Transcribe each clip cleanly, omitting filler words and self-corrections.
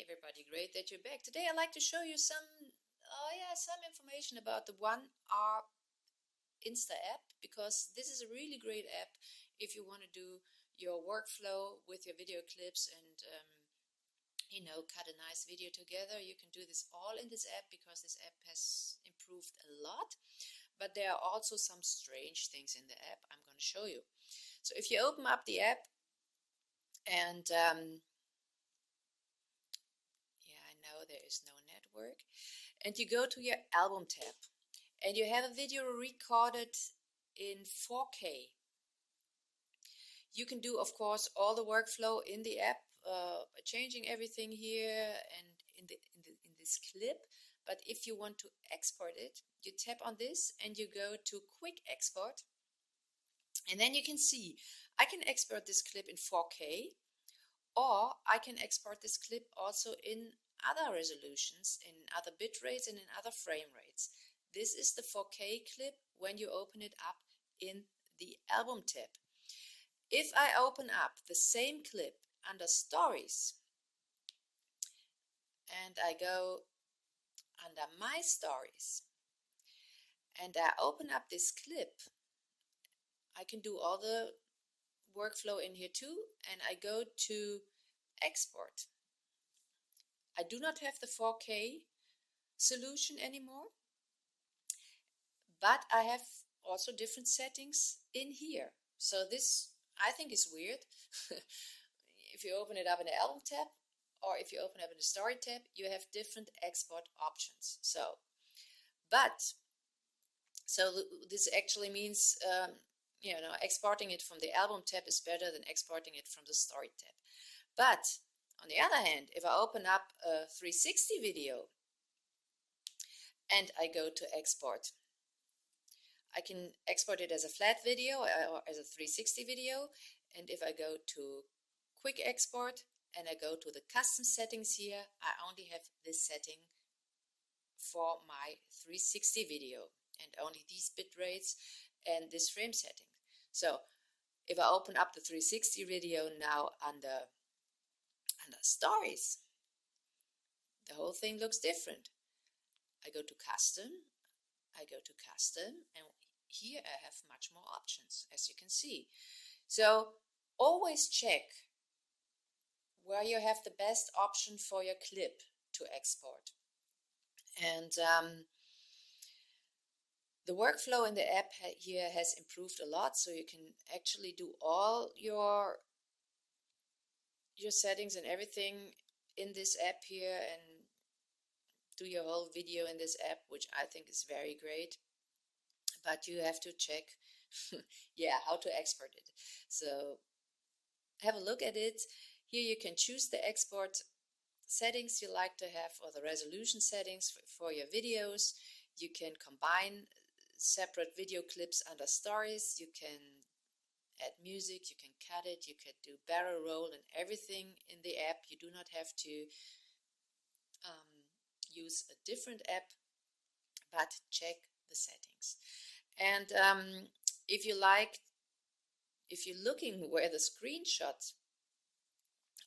everybody, great that you're back. Today I'd like to show you some information about the 1R Insta app, because this is a really great app if you want to do your workflow with your video clips and cut a nice video together. You can do this all in this app because this app has improved a lot, but there are also some strange things in the app I'm going to show you. So if you open up the app and I know there is no network, and you go to your album tab and you have a video recorded in 4K. You can do, of course, all the workflow in the app, changing everything here and in this clip. But if you want to export it, you tap on this and you go to Quick Export, and then you can see I can export this clip in 4K, or I can export this clip also in other resolutions, in other bit rates and in other frame rates. This is the 4K clip when you open it up in the album tab. If I open up the same clip under Stories and I go under My Stories and I open up this clip, I can do all the workflow in here too, and I go to Export. I do not have the 4K solution anymore, but I have also different settings in here. So this, I think, is weird. If you open it up in the album tab or if you open it up in the story tab, you have different export options. So this actually means exporting it from the album tab is better than exporting it from the story tab. But on the other hand, if I open up a 360 video and I go to export, I can export it as a flat video or as a 360 video. And if I go to Quick Export and I go to the custom settings here, I only have this setting for my 360 video and only these bit rates and this frame setting. So if I open up the 360 video now under Stories, the whole thing looks different. I go to Custom, and here I have much more options, as you can see. So always check where you have the best option for your clip to export. And the workflow in the app here has improved a lot, so you can actually do all your settings and everything in this app here and do your whole video in this app, which I think is very great. But you have to check how to export it. So have a look at it. Here you can choose the export settings you like to have, or the resolution settings for your videos. You can combine separate video clips under Stories. You can add music, you can cut it, you can do barrel roll and everything in the app. You do not have to use a different app, but check the settings. And if you're looking where the screenshot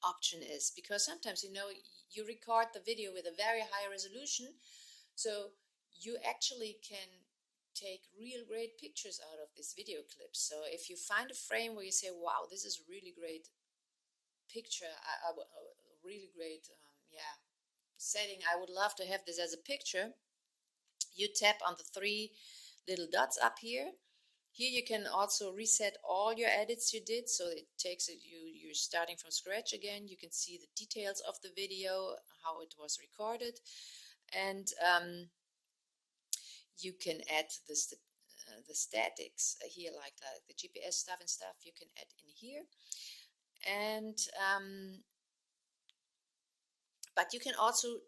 option is, because sometimes you record the video with a very high resolution, so you actually can take real great pictures out of this video clip. So if you find a frame where you say, wow, this is a really great picture, a really great setting, I would love to have this as a picture, you tap on the 3 little dots up here. Here you can also reset all your edits you did, so it takes it, you're starting from scratch again. You can see the details of the video, how it was recorded, and you can add the statics here, like the GPS stuff and stuff. You can add in here, and but you can also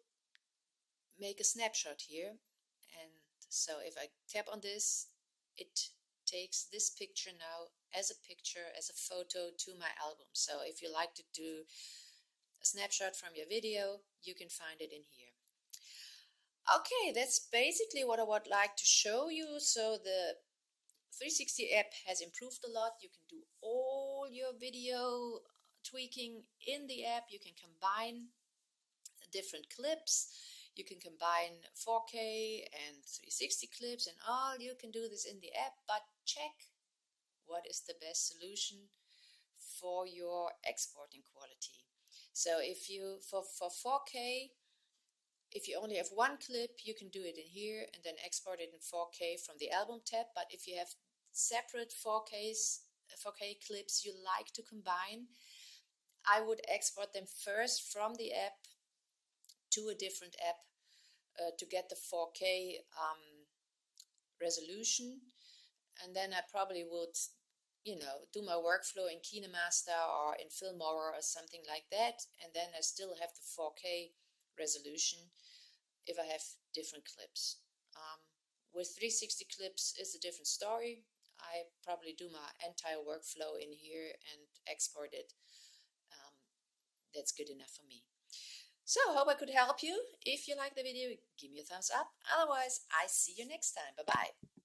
make a snapshot here. And so if I tap on this, it takes this picture now as a photo to my album. So if you like to do a snapshot from your video, you can find it in here. Okay, that's basically what I would like to show you. So the 360 app has improved a lot. You can do all your video tweaking in the app. You can combine different clips. You can combine 4K and 360 clips and all. You can do this in the app, but check what is the best solution for your exporting quality. So if you, for 4K, if you only have one clip, you can do it in here and then export it in 4K from the album tab. But if you have separate 4K clips you like to combine, I would export them first from the app to a different app to get the 4K resolution, and then I probably would, do my workflow in KineMaster or in Filmora or something like that, and then I still have the 4K resolution if I have different clips. With 360 clips is a different story. I probably do my entire workflow in here and export it. That's good enough for me. So I hope I could help you. If you like the video, give me a thumbs up. Otherwise, I see you next time. Bye-bye.